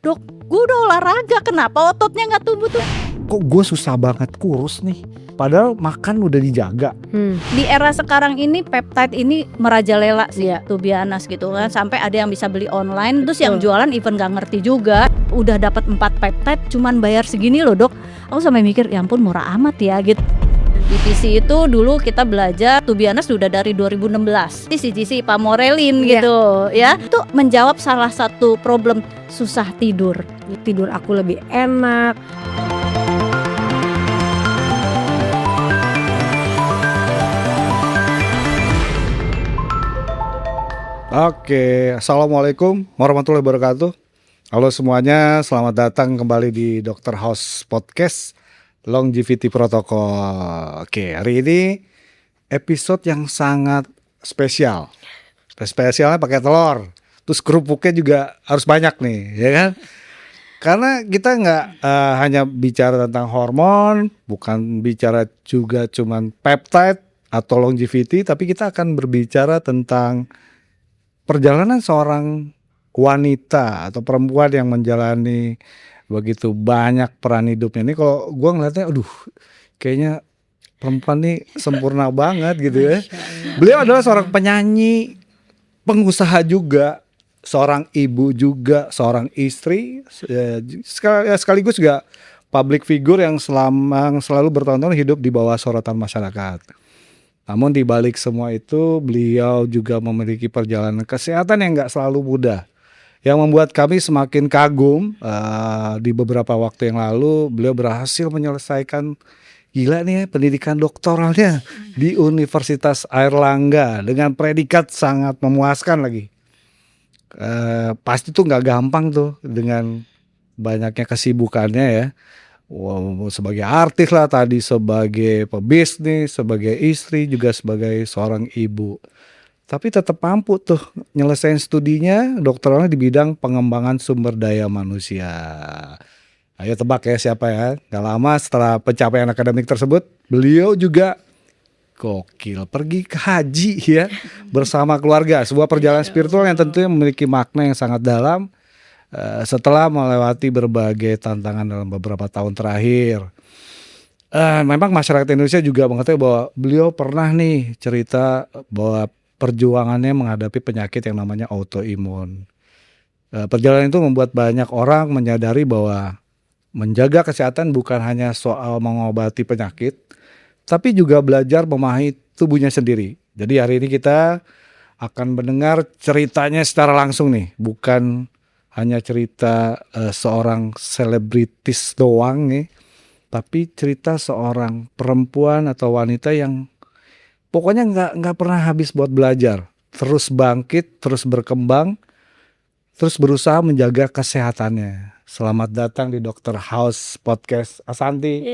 Dok, gue udah olahraga, kenapa ototnya gak tumbuh tuh? Kok gue susah banget kurus nih, padahal makan udah dijaga. Di era sekarang ini peptide ini merajalela sih, to be honest gitu kan. Sampai ada yang bisa beli online, terus yang jualan even gak ngerti juga. Udah dapat 4 peptide cuman bayar segini loh dok. Aku sampai mikir ya ampun murah amat ya gitu. Di PC itu dulu kita belajar to be honest udah dari 2016 di CGC Pamorelin gitu ya. Itu menjawab salah satu problem susah tidur. Tidur aku lebih enak. Oke, assalamualaikum warahmatullahi wabarakatuh. Halo semuanya, selamat datang kembali di Dr. House Podcast Longevity Protocol. Oke, hari ini episode yang sangat spesial. Spesialnya pakai telur. Terus kerupuknya juga harus banyak nih, ya kan? Karena kita nggak hanya bicara tentang hormon, bukan bicara juga cuman peptide atau longevity, tapi kita akan berbicara tentang perjalanan seorang wanita atau perempuan yang menjalani begitu banyak peran hidupnya. Ini kalau gue ngeliatnya, aduh, kayaknya perempuan nih sempurna banget gitu ya. Beliau adalah seorang penyanyi, pengusaha juga, seorang ibu juga, seorang istri, sekaligus juga public figure yang selalu bertahun-tahun hidup di bawah sorotan masyarakat. Namun di balik semua itu beliau juga memiliki perjalanan kesehatan yang gak selalu mudah, yang membuat kami semakin kagum. Di beberapa waktu yang lalu beliau berhasil menyelesaikan gila nih ya, pendidikan doktoralnya di Universitas Airlangga dengan predikat sangat memuaskan lagi. Pasti tuh gak gampang tuh dengan banyaknya kesibukannya ya. Wow, sebagai artis lah tadi, sebagai pebisnis, sebagai istri, juga sebagai seorang ibu. Tapi tetap mampu tuh nyelesain studinya doktoralnya di bidang pengembangan sumber daya manusia. Ayo tebak ya siapa ya. Gak lama setelah pencapaian akademik tersebut, beliau juga gokil pergi ke haji ya bersama keluarga. Sebuah perjalanan spiritual yang tentunya memiliki makna yang sangat dalam. Setelah melewati berbagai tantangan dalam beberapa tahun terakhir, memang masyarakat Indonesia juga mengetahui bahwa beliau pernah nih cerita bahwa perjuangannya menghadapi penyakit yang namanya autoimun. Perjalanan itu membuat banyak orang menyadari bahwa menjaga kesehatan bukan hanya soal mengobati penyakit, tapi juga belajar memahami tubuhnya sendiri. Jadi hari ini kita akan mendengar ceritanya secara langsung nih, bukan hanya cerita seorang selebritis doang nih, tapi cerita seorang perempuan atau wanita yang pokoknya nggak pernah habis buat belajar, terus bangkit, terus berkembang, terus berusaha menjaga kesehatannya. Selamat datang di Dr. House Podcast, Asanti.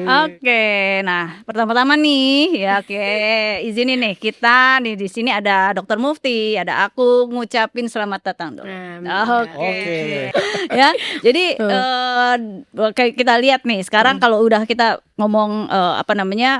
Oke, nah pertama-tama nih ya izinin nih kita nih di sini ada Dr. Mufti, ada aku ngucapin selamat datang dok. Oke. Ya, jadi kayak kita lihat nih sekarang kalau udah kita ngomong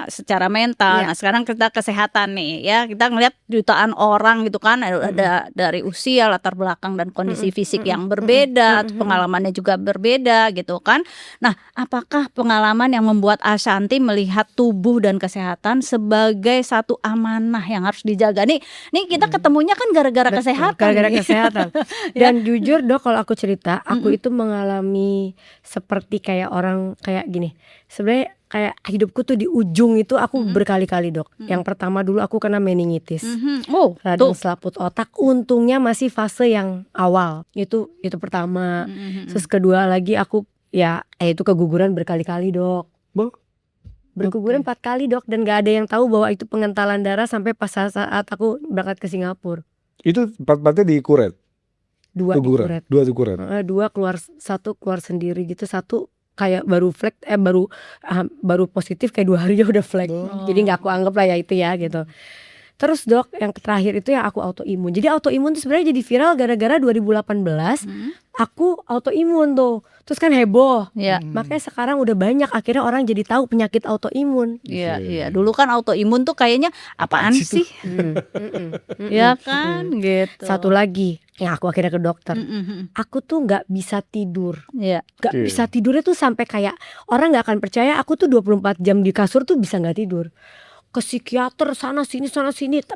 secara mental. Nah sekarang kita kesehatan nih ya, kita ngelihat jutaan orang gitu kan, ada dari usia, latar belakang dan kondisi fisik yang berbeda, pengalamannya juga berbeda gitu kan. Nah apakah pengalaman yang membuat Ashanti melihat tubuh dan kesehatan sebagai satu amanah yang harus dijaga nih kita ketemunya kan gara-gara kesehatan. Gara-gara kesehatan. Dan jujur dok, kalau aku cerita, aku itu mengalami seperti kayak orang kayak gini. Sebenarnya kayak hidupku tuh di ujung itu aku berkali-kali dok. Yang pertama dulu aku kena meningitis, radang selaput otak. Untungnya masih fase yang awal. Itu pertama. Terus kedua lagi aku itu keguguran berkali-kali dok. Berguguran 4 kali dok, dan gak ada yang tahu bahwa itu pengentalan darah sampai pas saat aku berangkat ke Singapura. Itu 4-4nya di kuret? 2 di kuret. 2 di kuret. 2 keluar, 1 keluar sendiri gitu, 1 kayak baru flek, baru positif kayak 2 hari dia udah flek. Jadi gak aku anggap lah ya itu ya gitu. Terus dok, yang terakhir itu ya aku autoimun. Jadi autoimun itu sebenarnya jadi viral gara-gara 2018 aku autoimun tuh. Terus kan heboh. Iya. Makanya sekarang udah banyak akhirnya orang jadi tahu penyakit autoimun. Iya, iya. Dulu kan autoimun tuh kayaknya apaan sih? Ya kan, gitu. Satu lagi yang aku akhirnya ke dokter. Aku tuh nggak bisa tidur. Iya. Nggak bisa tidurnya tuh sampai kayak orang nggak akan percaya aku tuh 24 jam di kasur tuh bisa nggak tidur. Ke psikiater sana sini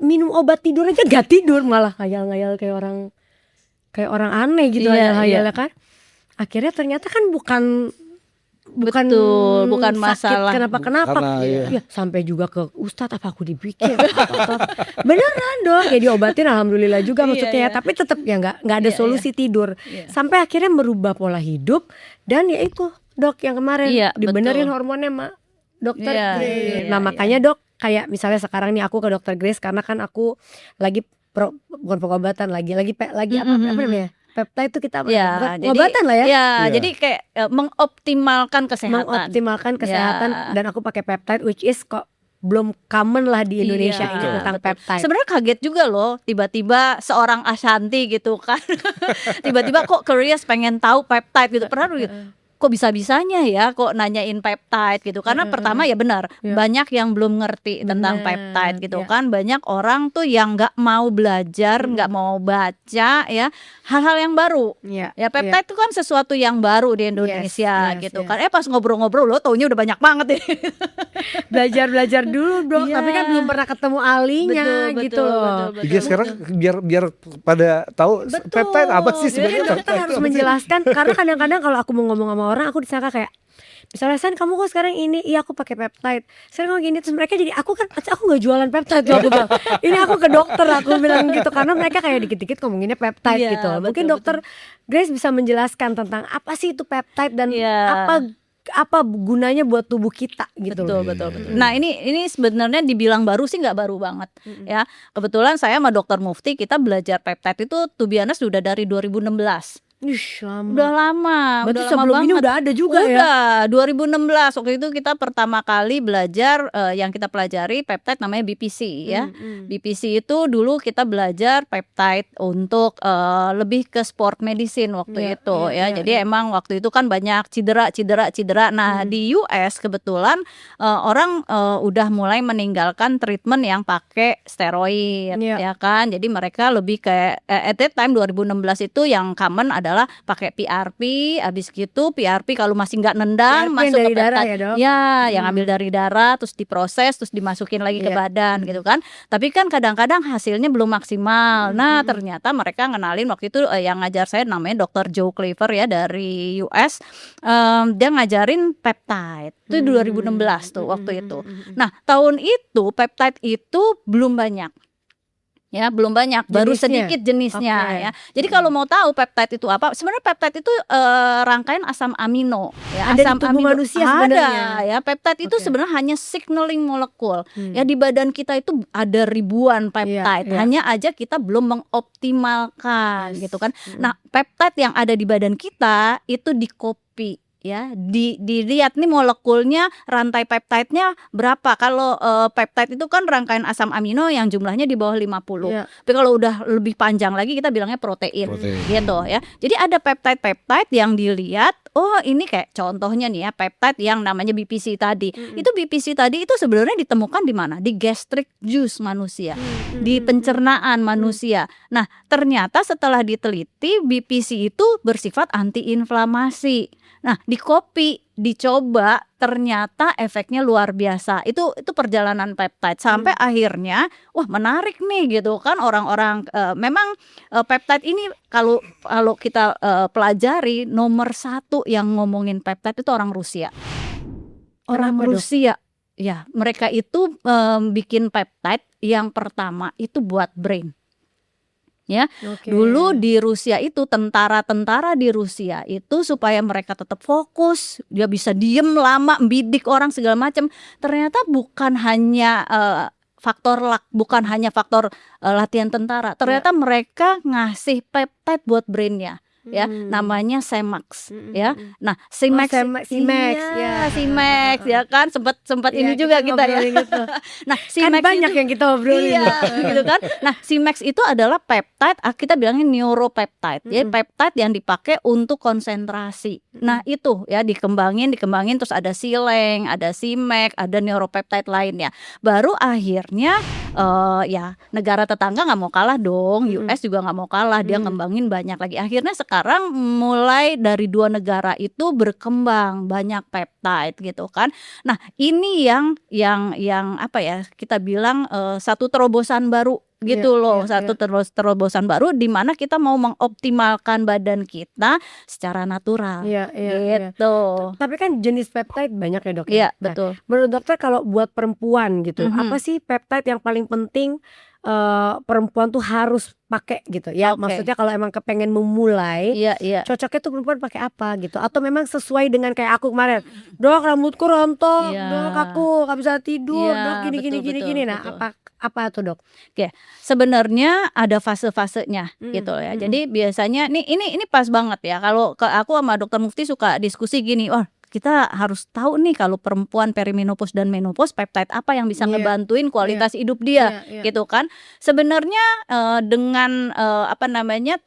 minum obat tidur aja nggak tidur, malah ngayal-ngayal kayak orang aneh gitu, Iya, ngayal-ngayalnya iya. kan. Akhirnya ternyata kan bukan Betul, bukan sakit masalah. kenapa-kenapa. Karena, iya. Ya, sampai juga ke ustadz, apa aku dibikin beneran dong ya, diobatin alhamdulillah juga Iya, maksudnya ya. iya. Tapi tetap ya nggak ada Iya, solusi tidur. Iya. Sampai akhirnya merubah pola hidup. Dan ya itu dok yang kemarin Iya, dibenerin betul. hormonnya sama dokter Iya, Grace. iya, Nah iya. makanya dok, kayak misalnya sekarang nih aku ke dokter Grace karena kan aku lagi bukan pengobatan lagi apa namanya, peptide itu kita apa? Ya, Bukan jadi pengobatan lah ya. Iya. jadi kayak mengoptimalkan kesehatan. Mengoptimalkan kesehatan. Ya. Dan aku pakai peptide, which is kok belum common lah di Indonesia Iya, ini tentang betul. peptide. Sebenarnya kaget juga loh, tiba-tiba seorang Ashanti gitu kan, tiba-tiba kok curious pengen tahu peptide gitu. Pernah gitu, kok bisa-bisanya ya kok nanyain peptide gitu. Karena pertama ya benar, Iya. banyak yang belum ngerti tentang Benar, peptide gitu iya. kan. Banyak orang tuh yang nggak mau belajar, nggak mau baca ya hal-hal yang baru. Iya, Ya peptide itu kan sesuatu yang baru di Indonesia yes, gitu yes. kan. Pas ngobrol-ngobrol lo taunya udah banyak banget nih. belajar dulu dok, Iya. tapi kan belum pernah ketemu ahlinya gitu loh. Iya, sekarang biar pada tahu Betul. peptide apa sih Jadi sebenarnya. dokter peptide harus itu apa sih? menjelaskan, karena kadang-kadang kalau aku mau ngomong sama orang aku disangka kayak, misalnya San kamu kok sekarang ini, iya aku pakai peptide. Sekarang kamu gini, terus mereka jadi aku nggak jualan peptide tuh, aku bilang ini aku ke dokter, aku bilang gitu, karena mereka kayak dikit-dikit ngomonginnya peptide Iya, gitu. Mungkin betul, dokter Grace bisa menjelaskan tentang apa sih itu peptide dan Iya. apa gunanya buat tubuh kita gitu. Betul. Nah ini sebenarnya dibilang baru sih nggak baru banget ya. Kebetulan saya sama Dokter Mufti kita belajar peptide itu to be honest sudah dari 2016. Ish, lama. Udah lama, Berarti udah lama sebelum ini banget. udah ada juga ya. Udah 2016 waktu itu kita pertama kali belajar yang kita pelajari peptide namanya BPC ya. BPC itu dulu kita belajar peptide untuk lebih ke sport medicine waktu Iya, itu iya, ya. Jadi emang waktu itu kan banyak cedera. Nah di US kebetulan orang udah mulai meninggalkan treatment yang pakai steroid Iya. ya kan. Jadi mereka lebih kayak at that time 2016 itu yang common adalah pakai PRP. Abis gitu PRP kalau masih nggak nendang PRP yang masuk dari ke darah peptide. ya, Dok? Ya, yang ambil dari darah terus diproses terus dimasukin lagi ke Iya. badan gitu kan. Tapi kan kadang-kadang hasilnya belum maksimal. Nah, ternyata mereka ngenalin waktu itu yang ngajar saya namanya Dr. Joe Clever ya dari US. Dia ngajarin peptide. Itu 2016 tuh waktu itu. Nah, tahun itu peptide itu belum banyak. Ya, belum banyak, baru Jenisnya? sedikit jenisnya Oke. ya. Jadi kalau mau tahu peptide itu apa, sebenarnya peptide itu rangkaian asam amino ya. Ada di Asam tubuh amino manusia sebenarnya? ada ya. Peptide itu Oke. sebenarnya hanya signaling molekul. Ya di badan kita itu ada ribuan peptide. iya. Hanya aja kita belum mengoptimalkan Yes. gitu kan. Nah, peptide yang ada di badan kita itu di copy ya, dilihat nih molekulnya, rantai peptide-nya berapa. Kalau peptide itu kan rangkaian asam amino yang jumlahnya di bawah 50. Iya. Tapi kalau udah lebih panjang lagi kita bilangnya protein. Protein. Gitu ya. Jadi ada peptide yang dilihat, oh ini kayak contohnya nih ya, peptide yang namanya BPC tadi. Itu BPC tadi itu sebenarnya ditemukan di mana? Di gastric juice manusia. Di pencernaan manusia. Nah, ternyata setelah diteliti BPC itu bersifat antiinflamasi. Nah, di kopi dicoba ternyata efeknya luar biasa. Itu perjalanan peptide sampai akhirnya wah menarik nih gitu kan orang-orang memang peptide ini kalau kita pelajari nomor satu yang ngomongin peptide itu orang Rusia. Orang Kenapa, Dok? Rusia. Ya, mereka itu bikin peptide yang pertama itu buat brain. Ya, Oke. dulu di Rusia itu tentara-tentara di Rusia itu supaya mereka tetap fokus, dia bisa diem lama, bidik orang segala macam. Ternyata bukan hanya faktor luck, bukan hanya faktor latihan tentara. Ternyata mereka ngasih peptide buat brainnya. ya, namanya Semax ya. Nah, Simax iya, Simax ya kan, sempat ini juga kita ya. Gitu. Nah, Kan Simax banyak itu, yang kita obrolin. iya, gitu kan. Nah, Simax itu adalah peptide, kita bilangnya neuropeptide. Jadi peptide yang dipakai untuk konsentrasi. Nah, itu ya dikembangin terus ada Sileng, ada Simax, ada neuropeptide lainnya. Baru akhirnya ya negara tetangga nggak mau kalah dong, US juga nggak mau kalah, dia ngembangin banyak lagi. Akhirnya sekarang mulai dari 2 negara itu berkembang banyak peptide gitu kan. Nah, ini yang apa ya, kita bilang satu terobosan baru gitu loh, satu terobosan baru di mana kita mau mengoptimalkan badan kita secara natural gitu. Tapi kan jenis peptide banyak ya dok ya. Iya, betul. Menurut dokter kalau buat perempuan gitu, apa sih peptide yang paling penting perempuan tuh harus pakai gitu ya? Maksudnya kalau emang kepengen memulai, cocoknya tuh perempuan pakai apa gitu? Atau memang sesuai dengan kayak aku kemarin, dok rambutku rontok, dok aku nggak bisa tidur, dok gini. Nah, apa tuh dok? Oke, sebenarnya ada fase-fasenya gitu ya. Jadi biasanya ini pas banget ya. Kalau aku sama Dokter Mufti suka diskusi gini, kita harus tahu nih kalau perempuan perimenopause dan menopause peptide apa yang bisa ngebantuin kualitas hidup dia gitu kan. Sebenarnya dengan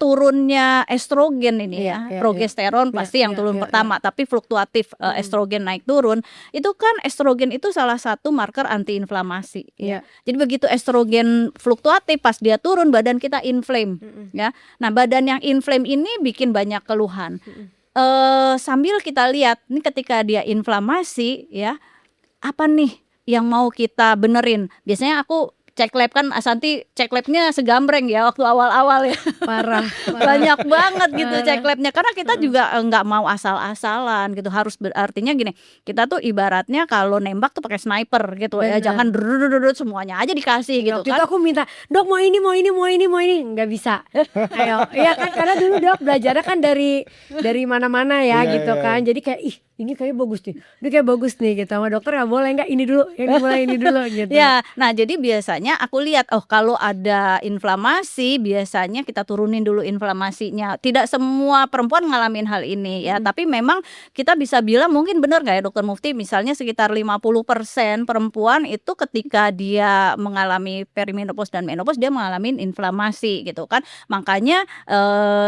turunnya estrogen ini progesteron pasti yang turun pertama, tapi fluktuatif estrogen naik turun. Itu kan estrogen itu salah satu marker antiinflamasi ya. Jadi begitu estrogen fluktuatif pas dia turun badan kita inflame ya. Nah, badan yang inflame ini bikin banyak keluhan. Sambil kita lihat nih ketika dia inflamasi ya, apa nih yang mau kita benerin. Biasanya aku cek lab kan, Asanti cek labnya segambreng ya waktu awal-awal ya. Parah. Banyak banget gitu cek labnya, karena kita juga nggak mau asal-asalan gitu. Harus artinya gini, kita tuh ibaratnya kalau nembak tuh pakai sniper gitu ya, jangan drudut semuanya aja dikasih gitu Waktu itu kan. aku minta, dok mau ini, nggak bisa. Ayo, iya kan karena dulu dok belajarnya kan dari mana-mana ya gitu kan. Jadi kayak ini kayak bagus nih gitu. Sama dokter nggak boleh, nggak ini dulu gitu. Ya, nah jadi biasanya aku lihat kalau ada inflamasi biasanya kita turunin dulu inflamasinya. Tidak semua perempuan ngalamin hal ini ya, tapi memang kita bisa bilang mungkin benar nggak ya Dokter Mufti, misalnya sekitar 50% perempuan itu ketika dia mengalami perimenopause dan menopause dia mengalami inflamasi gitu kan. Makanya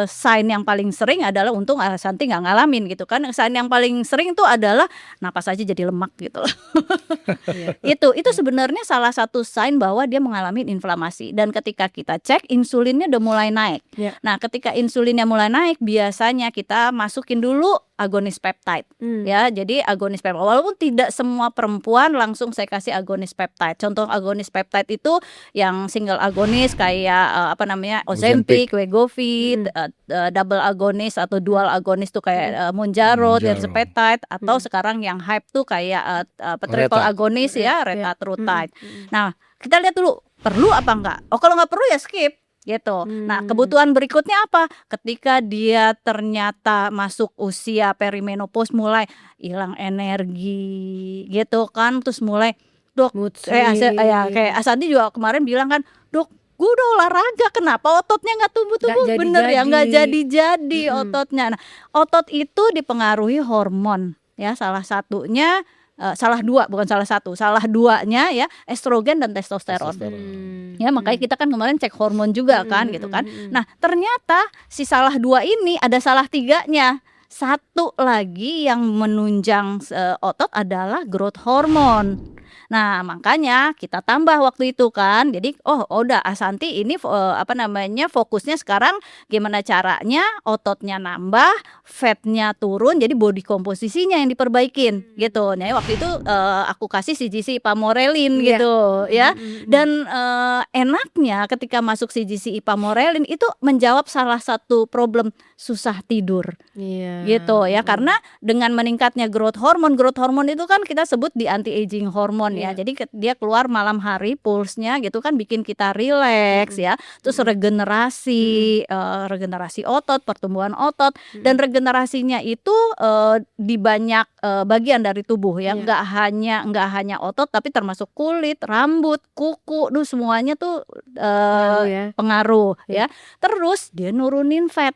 sign yang paling sering adalah, untung Santi nggak ngalamin gitu kan. Sign yang paling sering itu adalah napas aja jadi lemak gitu loh. Itu sebenarnya salah satu sign bahwa dia mengalami inflamasi. Dan ketika kita cek insulinnya udah mulai naik. Nah, ketika insulinnya mulai naik biasanya kita masukin dulu agonis peptide ya. Jadi agonis peptide, walaupun tidak semua perempuan langsung saya kasih agonis peptide. Contoh agonis peptide itu yang single agonis kayak Ozempic, Wegovy, double agonis atau dual agonis tuh kayak Mounjaro, tirzepatide, atau sekarang yang hype tuh kayak triple agonis ya, retatrutide. Nah, kita lihat dulu perlu apa enggak. Kalau nggak perlu ya skip gitu. Nah, kebutuhan berikutnya apa? Ketika dia ternyata masuk usia perimenopause, mulai hilang energi gitu kan, terus mulai dok kayak Asanti juga kemarin bilang kan, dok gue udah olahraga kenapa ototnya nggak tumbuh-tumbuh, bener ya, nggak jadi ototnya. Nah, otot itu dipengaruhi hormon ya, salah satunya salah duanya ya estrogen dan testosteron. Ya, makanya kita kan kemarin cek hormon juga kan gitu kan. Nah, ternyata si salah dua ini ada salah tiganya. Satu lagi yang menunjang otot adalah growth hormone. Nah, makanya kita tambah waktu itu kan. Jadi udah Asanti ini fokusnya sekarang gimana caranya ototnya nambah, fatnya turun, jadi body komposisinya yang diperbaikin gitu. Nah, waktu itu aku kasih CGC Ipamorelin gitu ya. Dan enaknya ketika masuk CGC Ipamorelin itu menjawab salah satu problem susah tidur. Gitu ya, karena dengan meningkatnya growth hormone itu kan kita sebut di anti aging hormone ya. Jadi dia keluar malam hari pulsnya gitu kan, bikin kita rileks ya. Terus regenerasi otot, pertumbuhan otot, dan regenerasinya itu di banyak bagian dari tubuh ya. Nggak hanya otot, tapi termasuk kulit, rambut, kuku, semuanya tuh pengaruh ya. Terus dia nurunin fat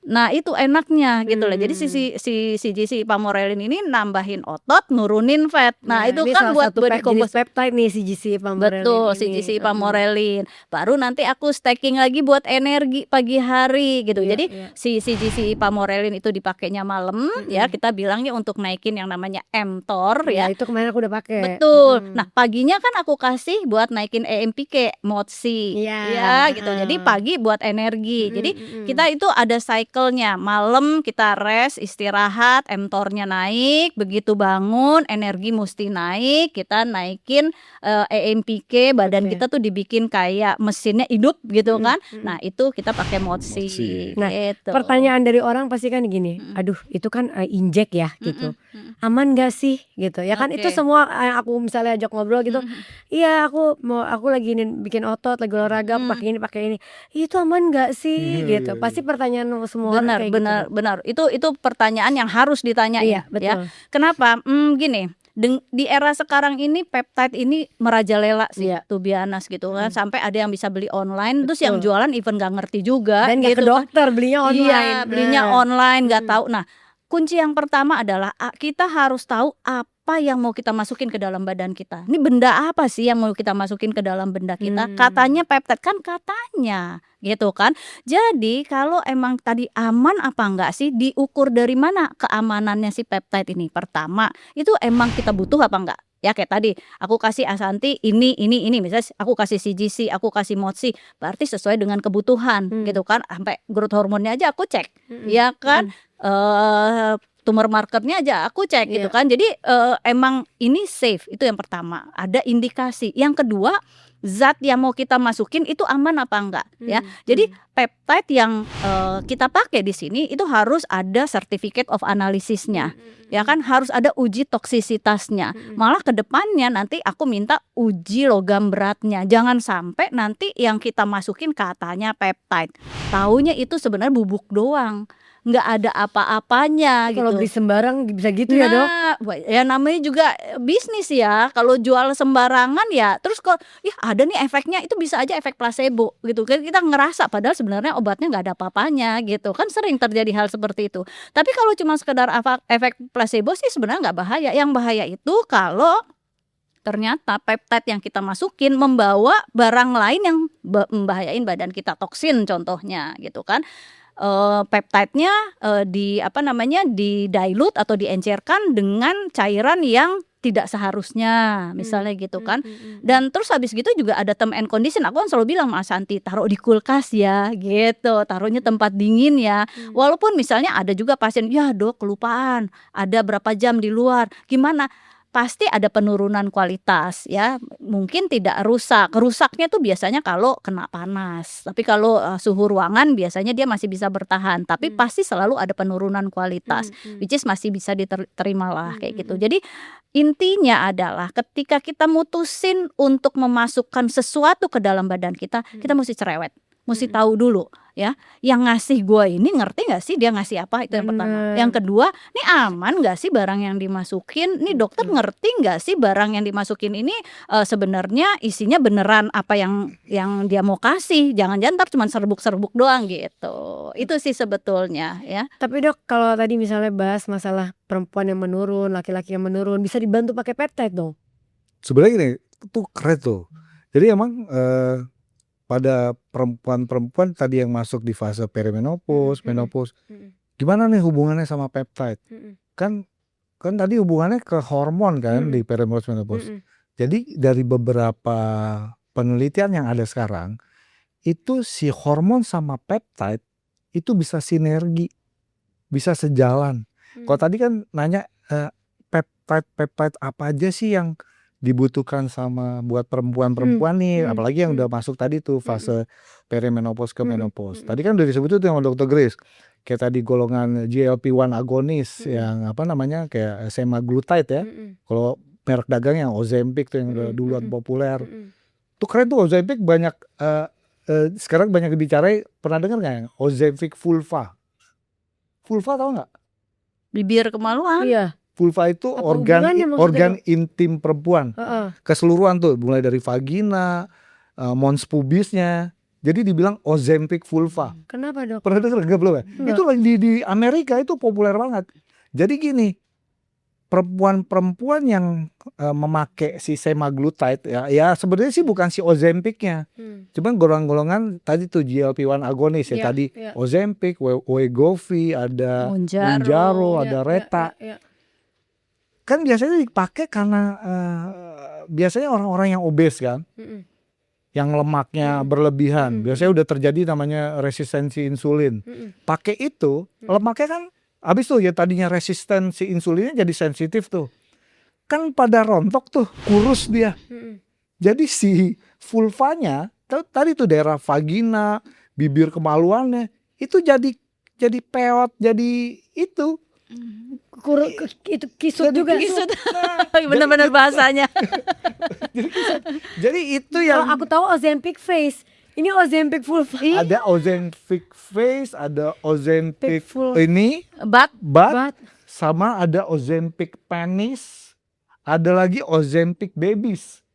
Nah itu enaknya gitu loh. Jadi si CGC Pamorelin ini nambahin otot, nurunin fat. Nah itu ini kan salah buat satu body jenis composition. peptide nih CGC Pamorelin Betul, ini. CGC Pamorelin. Baru nanti aku stacking lagi buat energi pagi hari gitu. Iya, Jadi iya. si CGC Pamorelin itu dipakainya malam ya. Kita bilangnya untuk naikin yang namanya mTOR Ya ya. itu kemarin aku udah pakai. Betul. Nah paginya kan aku kasih buat naikin EMPK, MOTSI, Iya. ya gitu. Jadi pagi buat energi. Jadi kita itu ada cycle-nya. Malam kita rest, istirahat, mTOR-nya naik. Begitu bangun, energi mesti naik. Kita naikin EMPK. Badan kita tuh dibikin kayak mesinnya hidup gitu kan. Nah itu kita pakai MOTSI. Nah, gitu. pertanyaan dari orang pasti kan gini, aduh itu kan injek ya gitu, aman gak sih gitu ya kan. Itu semua aku misalnya ajak ngobrol gitu, iya aku lagi bikin otot, lagi olahraga, aku pakai ini, itu aman gak sih gitu. Pasti pertanyaan semua orang kayak gitu. Benar. Itu pertanyaan yang harus ditanyain. Iya, betul. Ya. Kenapa? Gini, di era sekarang ini peptide ini merajalela sih, Iya. to be honest gitu kan. Sampai ada yang bisa beli online, terus yang jualan even gak ngerti juga Dan gak gitu ke dokter, belinya online. Iya, belinya online, gak tahu. Nah, kunci yang pertama adalah kita harus tahu apa yang mau kita masukin ke dalam badan kita. Ini benda apa sih yang mau kita masukin ke dalam benda kita? Katanya peptide, kan katanya gitu kan. Jadi kalau emang tadi aman apa enggak sih, diukur dari mana keamanannya si peptide ini? Pertama, itu emang kita butuh apa enggak? Ya kayak tadi aku kasih Asanti ini misalnya aku kasih CGC, aku kasih MOTSI, berarti sesuai dengan kebutuhan gitu kan. Sampai growth hormonnya aja aku cek, ya kan. Tumor markernya aja aku cek gitu kan. Jadi emang ini safe, itu yang pertama, ada indikasi. Yang kedua, zat yang mau kita masukin itu aman apa enggak ya. Jadi peptide yang kita pakai di sini itu harus ada certificate of analysisnya. Ya kan, harus ada uji toksisitasnya. Malah ke depannya nanti aku minta uji logam beratnya. Jangan sampai nanti yang kita masukin katanya peptide, taunya itu sebenarnya bubuk doang, nggak ada apa-apanya gitu. Kalau beli sembarang bisa gitu ya dok? Ya namanya juga bisnis ya. Kalau jual sembarangan ya, terus kok ada nih efeknya, itu bisa aja efek placebo gitu kan. Kita ngerasa padahal sebenarnya obatnya nggak ada apa-apanya gitu kan. Sering terjadi hal seperti itu. Tapi kalau cuma sekedar efek placebo sih sebenarnya nggak bahaya. Yang bahaya itu kalau ternyata peptide yang kita masukin membawa barang lain yang membahayain badan kita, toksin contohnya gitu kan. Peptide-nya di dilute atau diencerkan dengan cairan yang tidak seharusnya, misalnya gitu kan. Dan terus habis gitu juga ada term and condition. Aku kan selalu bilang Mas Santi, taruh di kulkas ya gitu, taruhnya tempat dingin ya. Walaupun misalnya ada juga pasien, ya dok kelupaan, ada berapa jam di luar, gimana? Pasti ada penurunan kualitas ya, mungkin tidak rusak. Rusaknya tuh biasanya kalau kena panas. Tapi kalau suhu ruangan biasanya dia masih bisa bertahan. Tapi pasti selalu ada penurunan kualitas, which is masih bisa diterima lah kayak gitu. Jadi intinya adalah ketika kita mutusin untuk memasukkan sesuatu ke dalam badan kita, kita mesti cerewet. Mesti tahu dulu ya, yang ngasih gua ini ngerti gak sih dia ngasih apa, itu yang pertama. Yang kedua, ini aman gak sih barang yang dimasukin, ini dokter ngerti gak sih barang yang dimasukin ini sebenarnya isinya beneran apa yang dia mau kasih. Jangan-jangan ntar cuma serbuk-serbuk doang gitu. Itu sih sebetulnya ya. Tapi dok, kalau tadi misalnya bahas masalah perempuan yang menurun, laki-laki yang menurun, bisa dibantu pakai peptide dong? Sebenarnya gini, itu keren tuh. Jadi emang pada perempuan-perempuan tadi yang masuk di fase perimenopause, menopause, gimana nih hubungannya sama peptide? Kan tadi hubungannya ke hormon kan di perimenopause, menopause. Jadi dari beberapa penelitian yang ada sekarang, itu si hormon sama peptide itu bisa sinergi, bisa sejalan. Kalau tadi kan nanya peptide apa aja sih yang dibutuhkan sama buat perempuan-perempuan nih, apalagi yang udah masuk tadi tuh fase perimenopause ke menopause. Tadi kan udah disebut itu sama Dr. Grace, kayak tadi golongan GLP-1 agonis yang kayak semaglutide ya. Kalau merek dagang yang Ozempic tuh yang udah duluan populer. Tuh keren tuh Ozempic, banyak sekarang banyak dibicarain. Pernah dengar nggak yang Ozempic vulva? Vulva tahu nggak? Bibir kemaluan. Iya. Vulva itu organ intim perempuan, keseluruhan tuh, mulai dari vagina, mons pubisnya, Jadi dibilang Ozempic vulva. Kenapa dok? Pernah dengar nggak belum ya? Enggak. Itu lagi di Amerika itu populer banget. Jadi gini, perempuan-perempuan yang memakai si semaglutide ya sebenarnya sih bukan si Ozempicnya. Cuman golongan-golongan tadi tuh GLP-1 agonis ya, Iya, tadi iya. Ozempic, Wegovy, ada Mounjaro, ada Reta. Iya. Kan biasanya dipakai karena biasanya orang-orang yang obes kan, yang lemaknya berlebihan. Biasanya udah terjadi namanya resistensi insulin. Pakai itu, lemaknya kan habis tuh ya, tadinya resistensi insulinnya jadi sensitif tuh. Kan pada rontok tuh, kurus dia. Jadi si vulvanya tadi tuh daerah vagina, bibir kemaluannya itu jadi peot, jadi itu. Itu kisut juga. Kisut. Benar-benar bahasanya. Jadi itu Kalau yang aku tahu Ozempic face, ini Ozempic vulva. ada Ozempic face, ada Ozempic Full. ini But butt, sama ada Ozempic penis, ada lagi Ozempic babies.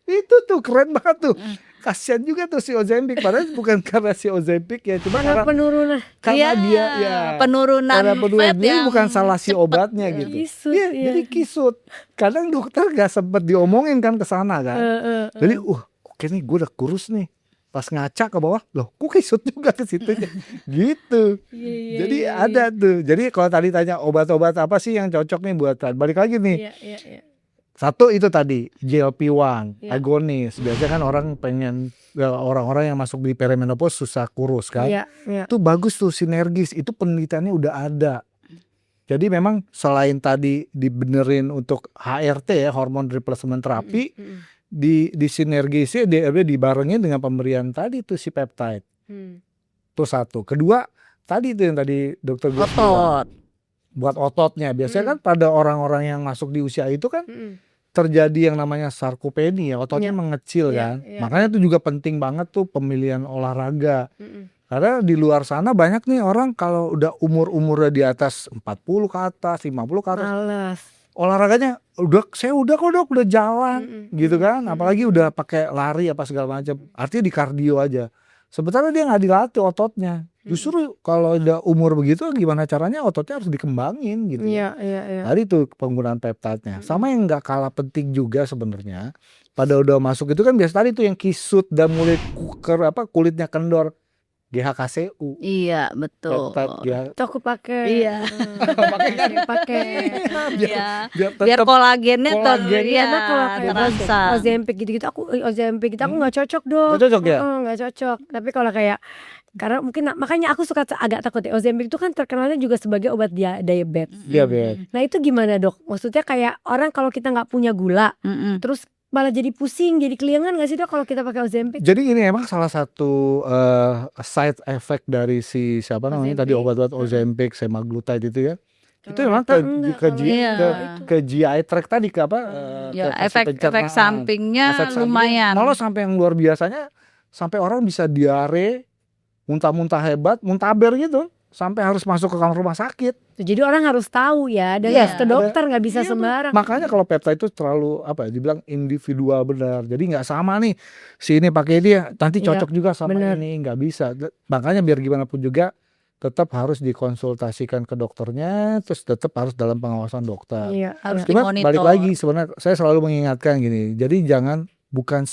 Itu tuh keren banget tuh. Kasian juga tuh si Ozempic, padahal bukan karena si Ozempic ya, cuma Karena penurunan. karena dia ya penurunan karena fat jadi yang bukan salah si obatnya gitu. Kisut, Iya, iya. jadi kisut. Kadang dokter gak sempet diomongin kan ke sana kan. Jadi oke nih gue udah kurus nih. Pas ngaca ke bawah, loh kok kisut juga ke situ gitu. Jadi ada tuh. Jadi kalau tadi tanya obat-obat apa sih yang cocok nih buat, balik lagi nih. Iya. Satu itu tadi GLP-1 Iya. agonis. Biasanya kan orang-orang yang masuk di perimenopause susah kurus kan. Iya. Itu bagus tuh, sinergis. Itu penelitiannya udah ada. Jadi memang selain tadi dibenerin untuk HRT ya, hormone replacement therapy, di sinergisnya dibarengin dengan pemberian tadi tuh si peptide. Itu satu. Kedua, tadi tuh yang tadi dokter Gus bilang, otot. buat ototnya. Biasanya kan pada orang-orang yang masuk di usia itu kan terjadi yang namanya sarkopenia, ototnya mengecil kan. Makanya itu juga penting banget tuh pemilihan olahraga. Karena di luar sana banyak nih orang kalau udah umurnya di atas 40 ke atas, 50 ke atas, Males. olahraganya saya udah kok dok, udah jalan gitu kan. Apalagi udah pakai lari apa segala macam. Artinya di kardio aja. Sebenarnya dia nggak dilatih ototnya. Justru kalau udah umur begitu gimana caranya ototnya harus dikembangin gitu. Iya. Tadi tuh penggunaan peptide-nya. Sama yang nggak kalah penting juga sebenarnya. Pada udah masuk itu kan biasa tadi tuh yang kisut dan mulai kulitnya kendor. GHKCU. Iya, betul. Itu aku pakai. Iya. Pakai. Iya. Biar tetap kolagennya Karena kalau kayak terasa. Ozempic gitu-gitu aku nggak cocok dok. Nggak cocok ya? Nggak cocok. Tapi kalau kayak karena mungkin makanya aku suka agak takut ya. Ozempic itu kan terkenalnya juga sebagai obat diabetes. Diabetes. Nah itu gimana dok? Maksudnya kayak orang kalau kita nggak punya gula, terus malah jadi pusing, jadi keliangan nggak sih dok kalau kita pakai Ozempic? Jadi ini emang salah satu side effect dari si siapa namanya tadi obat-obat Ozempic, semaglutide itu ya. Itu memang ke GI tract tadi ke apa? Ya, ke efek pencernaan. sampingnya Efek samping, lumayan. malah sampai yang luar biasanya, sampai orang bisa diare, muntah-muntah hebat, muntaber gitu, sampai harus masuk ke kamar rumah sakit. Jadi orang harus tahu ya, dan Iya. harus ke dokter, nggak bisa sembarang. Makanya kalau peptide itu terlalu dibilang individual benar. Jadi nggak sama nih si ini pakai dia nanti cocok juga sama bener. ini, nggak bisa. Makanya biar gimana pun juga tetap harus dikonsultasikan ke dokternya, terus tetap harus dalam pengawasan dokter. Iya. Harus Cuma dimonitor. balik lagi sebenarnya saya selalu mengingatkan gini. Jadi bukan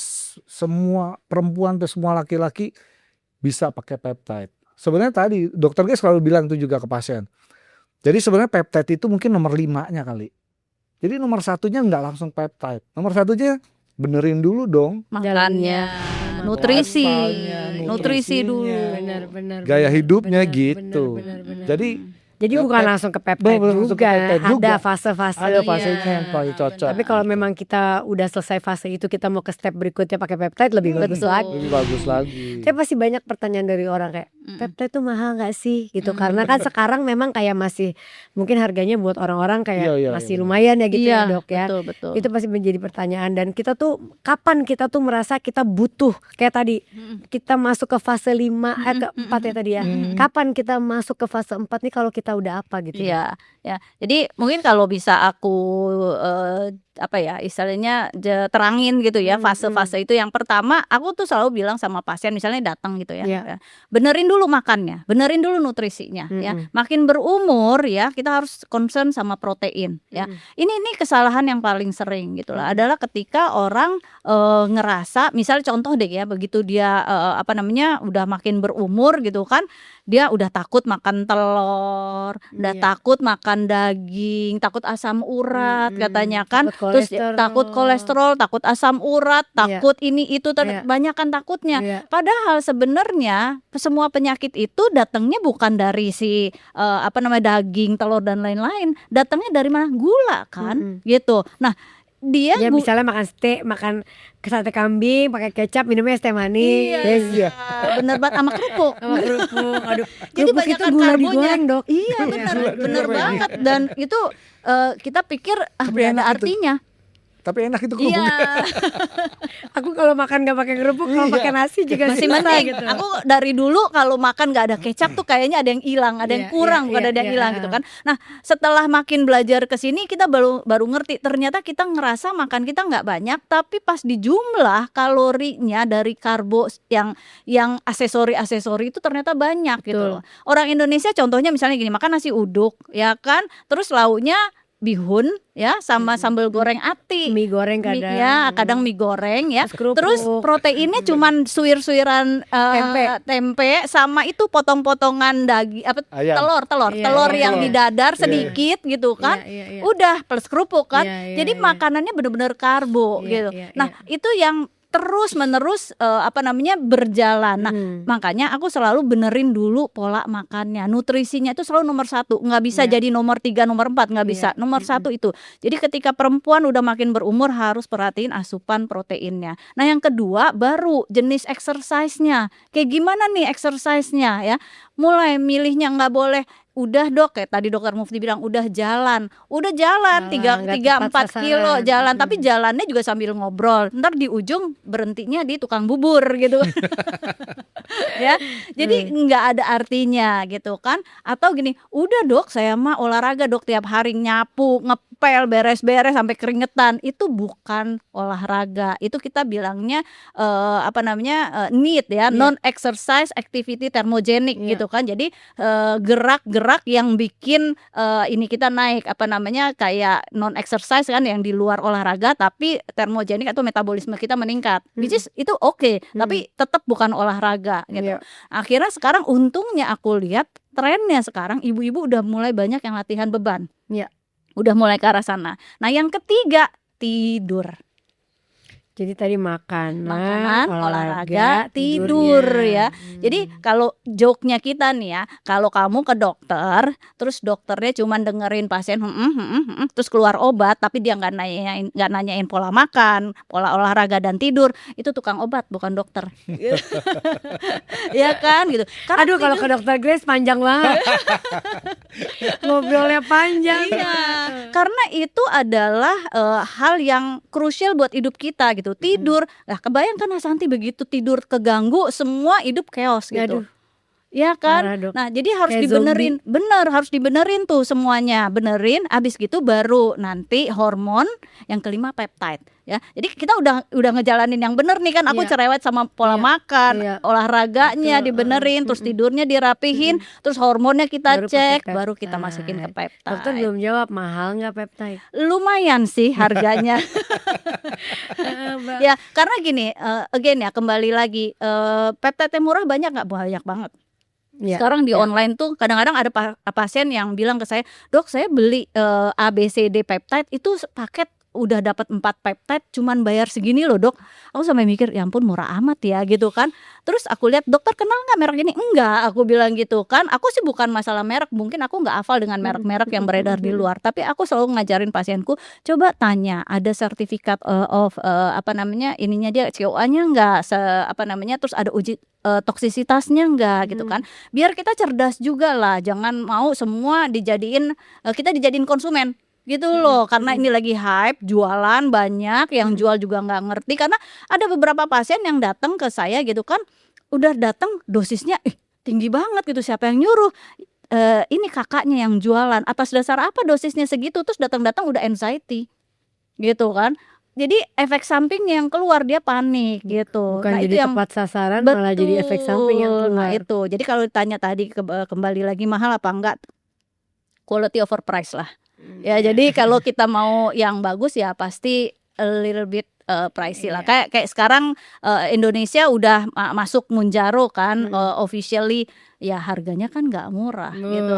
semua perempuan atau semua laki-laki bisa pakai peptide. Sebenarnya tadi dokter G selalu bilang itu juga ke pasien. Jadi sebenarnya peptide itu mungkin nomor 5-nya kali. Jadi nomor 1-nya nggak langsung peptide. Nomor 1-nya benerin dulu dong. Makannya, nutrisi, Lifestyle-nya, nutrisi dulu. Benar. Gaya hidupnya gitu. Benar. Jadi bukan langsung ke peptide langsung ke juga. peptide juga. Ada fase-fase. ada fasenya yang paling cocok. Tapi kalau memang kita udah selesai fase itu, kita mau ke step berikutnya pakai peptide lebih bagus lagi. lebih bagus lagi. Tapi pasti banyak pertanyaan dari orang kayak, peptide tuh mahal nggak sih gitu, karena kan sekarang memang kayak masih mungkin harganya buat orang-orang kayak Iya, masih benar. lumayan ya gitu Iya, ya Dok ya. betul. Itu pasti menjadi pertanyaan, dan kita tuh kapan kita tuh merasa kita butuh kayak tadi kita masuk ke fase 5 ke 4 ya tadi ya. Kapan kita masuk ke fase 4 nih kalau kita udah apa gitu ya. Iya, ya. Jadi mungkin kalau bisa aku apa ya istilahnya terangin gitu ya fase-fase itu. Yang pertama aku tuh selalu bilang sama pasien misalnya datang gitu ya, Iya. benerin dulu makannya, benerin dulu nutrisinya ya. Makin berumur ya kita harus concern sama protein ya. Ini kesalahan yang paling sering gitu lah adalah ketika orang ngerasa misalnya contoh deh ya, begitu dia apa namanya udah makin berumur gitu kan, dia udah takut makan telur, udah takut makan daging, takut asam urat katanya kan, terus takut kolesterol, takut asam urat, takut ini itu banyakan takutnya. Padahal sebenarnya semua penyakit itu datangnya bukan dari si apa namanya daging, telur dan lain-lain, datangnya dari mana? Gula kan, gitu. Nah dia Ya misalnya makan steak, makan sate kambing pakai kecap, minumnya es teh manis. Iya, bener banget sama kerupuk. Aduh, Jadi kerupuk itu banyakan gula karbonya. digoreng Dok. Iya bener banget. Dan itu kita pikir Tapi nggak ada enak itu. artinya. Tapi enak itu Iya, kerupuknya. Aku kalau makan gak pakai kerupuk, kalau pakai nasi juga masih susah mending. gitu. Aku dari dulu kalau makan nggak ada kecap tuh kayaknya ada yang hilang, ada yang kurang, bukan ada yang hilang gitu kan. Nah setelah makin belajar ke sini kita baru ngerti ternyata kita ngerasa makan kita nggak banyak, tapi pas dijumlah kalorinya dari karbo yang aksesori itu ternyata banyak gitu. Orang Indonesia contohnya misalnya gini, makan nasi uduk ya kan, terus lauknya bihun ya sama sambal goreng ati, Mie goreng kadang. kadang mie goreng ya, Terus kerupuk. terus proteinnya cuman suir-suiran tempe sama itu potong-potongan daging Ayam. telur Iya, yang telur. didadar sedikit gitu kan, Iya. udah plus kerupuk kan, Iya, jadi iya. makanannya bener-bener karbo Iya, gitu. iya, Nah itu yang terus menerus apa namanya berjalan. Nah makanya aku selalu benerin dulu pola makannya, nutrisinya itu selalu nomor 1, nggak bisa jadi nomor 3, nomor 4, nggak bisa, nomor 1 itu. Jadi ketika perempuan udah makin berumur harus perhatiin asupan proteinnya. Nah yang kedua baru jenis exercise-nya, kayak gimana nih exercise-nya ya, mulai milihnya nggak boleh udah Dok kayak tadi dokter Mufti bilang udah jalan 3 4 kilo jalan, tapi jalannya juga sambil ngobrol, ntar di ujung berhentinya di tukang bubur gitu. Ya jadi nggak ada artinya gitu kan. Atau gini, udah Dok saya mah olahraga Dok tiap hari, nyapu ngepel beres-beres sampai keringetan, itu bukan olahraga, itu kita bilangnya apa namanya NEAT ya, non exercise activity thermogenic gitu kan. Jadi gerak-gerak yang bikin ini kita naik apa namanya kayak non exercise kan, yang di luar olahraga tapi termogenik atau metabolisme kita meningkat, which is itu oke, tapi tetap bukan olahraga gitu. Akhirnya sekarang untungnya aku lihat trennya sekarang ibu-ibu udah mulai banyak yang latihan beban, udah mulai ke arah sana. Nah yang ketiga tidur. Jadi tadi makanan, olahraga, tidur ya. Jadi kalau joke-nya kita nih ya, kalau kamu ke dokter, terus dokternya cuma dengerin pasien, terus keluar obat, tapi dia nggak nanyain pola makan, pola olahraga dan tidur, itu tukang obat bukan dokter. Ya kan gitu. Karena aduh kalau ke dokter Grace panjang banget. Ngobrolnya panjang. Iya, karena itu adalah hal yang krusial buat hidup kita gitu. Tidur, nah kebayangkan Asanti begitu tidur keganggu, semua hidup chaos gitu. Aduh. Ya kan. Parah, Dok. Nah jadi harus Kayak dibenerin, harus dibenerin tuh semuanya, benerin. Abis gitu baru nanti hormon, yang kelima peptide. Ya, jadi kita udah ngejalanin yang bener nih kan. Aku cerewet sama pola makan, olahraganya dibenerin, terus tidurnya dirapihin, terus hormonnya kita Baru cek, pakai baru kita peptide. masukin ke peptide. Dokter belum jawab, mahal nggak peptide? Lumayan sih harganya. Ya karena gini, again ya kembali lagi, peptide murah banyak nggak? Banyak banget. Sekarang di online tuh kadang-kadang ada pasien yang bilang ke saya, Dok saya beli ABCD peptide itu paket udah dapat 4 peptide cuman bayar segini loh dok. Aku sampai mikir ya ampun murah amat ya gitu kan. Terus aku lihat dokter kenal nggak merek ini? Enggak, aku bilang gitu kan. Aku sih bukan masalah merek, mungkin aku nggak hafal dengan merek-merek yang beredar di luar. Tapi aku selalu ngajarin pasienku, coba tanya ada sertifikat ininya dia COA-nya nggak, terus ada uji toksisitasnya enggak gitu kan. Biar kita cerdas juga lah, jangan mau semua kita dijadiin konsumen gitu loh. Karena ini lagi hype, jualan banyak, yang jual juga nggak ngerti. Karena ada beberapa pasien yang datang ke saya gitu kan, udah datang dosisnya tinggi banget gitu, siapa yang nyuruh? Ini kakaknya yang jualan, atas dasar apa dosisnya segitu? Terus datang-datang udah anxiety gitu kan. Jadi efek sampingnya yang keluar, dia panik gitu. Bukan jadi tepat sasaran, malah jadi efek samping yang keluar. Nah itu, jadi kalau ditanya tadi kembali lagi mahal apa enggak, quality over price lah. Ya jadi kalau kita mau yang bagus ya pasti a little bit pricey lah. Kayak sekarang Indonesia udah masuk Mounjaro kan, officially ya harganya kan nggak murah gitu.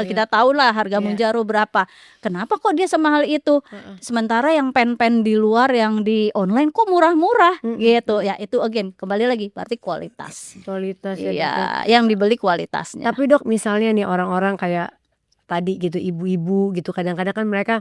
Kita tahu lah harga Mounjaro berapa. Kenapa kok dia semahal itu? Sementara yang pen-pen di luar yang di online kok murah-murah gitu. Ya itu again kembali lagi berarti kualitas. Ya, yang dibeli kualitasnya. Tapi dok, misalnya nih orang-orang kayak tadi gitu, ibu-ibu gitu, kadang-kadang kan mereka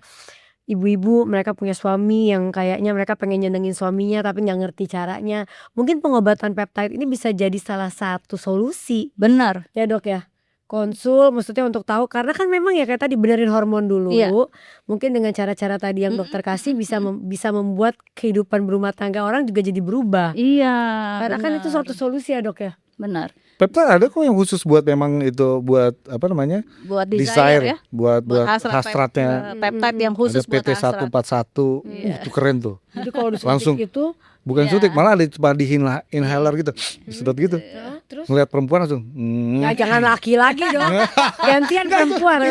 ibu-ibu, mereka punya suami yang kayaknya mereka pengen nyenengin suaminya tapi nggak ngerti caranya. Mungkin pengobatan peptide ini bisa jadi salah satu solusi. Benar ya dok ya, konsul maksudnya untuk tahu, karena kan memang ya kayak tadi benerin hormon dulu. Mungkin dengan cara-cara tadi yang dokter kasih bisa membuat kehidupan berumah tangga orang juga jadi berubah. Karena kan itu suatu solusi ya dok ya. Benar. Peptide ada kok yang khusus buat memang itu buat buat desire ya, buat hasratnya. Peptide yang khusus buat hasrat. PT141 itu keren tuh. Jadi kalau langsung itu bukan suntik, malah ada cuma di inhaler gitu, disedot gitu. Terus ngeliat perempuan langsung ya jangan laki-laki dong, gantian perempuan.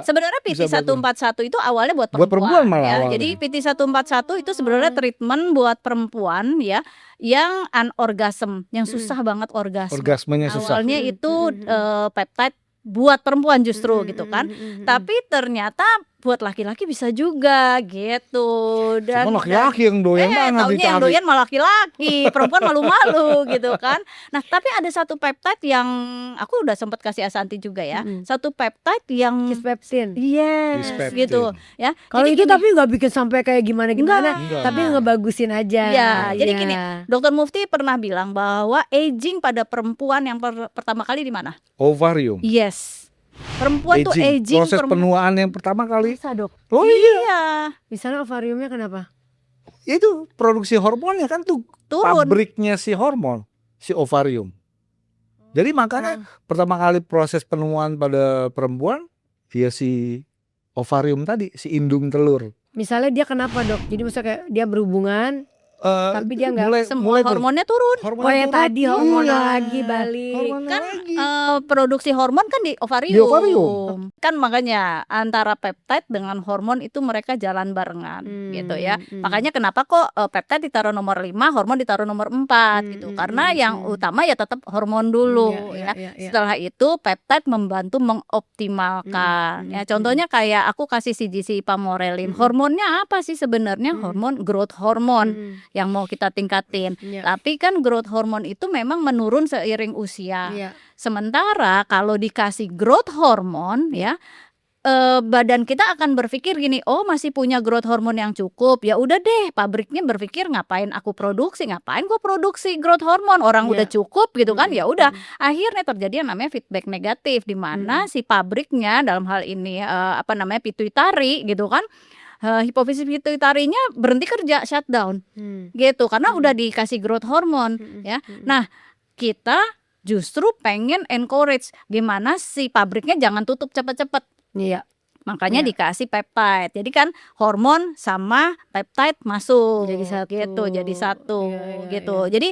Sebenarnya PT141 itu awalnya buat perempuan malah ya. Jadi PT141 itu sebenarnya treatment buat perempuan ya, yang anorgasm, yang susah banget orgasmenya susah. Awalnya itu peptide buat perempuan justru gitu kan. Tapi ternyata buat laki-laki bisa juga gitu. Dan cuma laki-laki yang doyan taunya yang doyan malah laki-laki, perempuan malu-malu gitu kan. Nah tapi ada satu peptide yang aku udah sempat kasih Asanti juga ya. Satu peptide yang Kisspeptin. Gitu ya. Kalau itu tapi nggak bikin sampai kayak gimana-gimana, tapi ngebagusin aja. Jadi gini, Dokter Mufti pernah bilang bahwa aging pada perempuan yang pertama kali di mana? Ovarium. Yes. Perempuan tuh aging, proses penuaan yang pertama kali. Bisa dok? Oh iya. Misalnya ovariumnya kenapa? Itu produksi hormonnya kan tuh turun. Pabriknya si hormon, si ovarium. Jadi makanya pertama kali proses penuaan pada perempuan ya si ovarium tadi, si indung telur. Misalnya dia kenapa dok? Jadi misalnya kayak dia berhubungan tapi dia nggak mulai hormonnya turun. Hormonnya tadi lagi balik. Kan produksi hormon kan di ovarium. Kan makanya antara peptide dengan hormon itu mereka jalan barengan gitu ya. Makanya kenapa kok peptide ditaruh nomor 5, hormon ditaruh nomor 4 gitu. Karena yang utama ya tetap hormon dulu ya. Setelah itu peptide membantu mengoptimalkan. Ya contohnya kayak aku kasih CGC Ipamorelin. Hormonnya apa sih sebenarnya? Hormon growth hormone yang mau kita tingkatin. Tapi kan growth hormone itu memang menurun seiring usia. Sementara kalau dikasih growth hormone ya, badan kita akan berpikir gini, oh masih punya growth hormone yang cukup, ya udah deh, pabriknya berpikir ngapain gue produksi growth hormone, orang udah cukup gitu kan. Ya udah, akhirnya terjadi yang namanya feedback negatif, di mana si pabriknya dalam hal ini pituitari gitu kan, hipofisis pituitarinya berhenti kerja, shutdown gitu, karena udah dikasih growth hormone ya. Nah kita justru pengen encourage gimana si pabriknya jangan tutup cepet-cepet. Makanya dikasih peptide. Jadi kan hormon sama peptide masuk jadi satu gitu. Jadi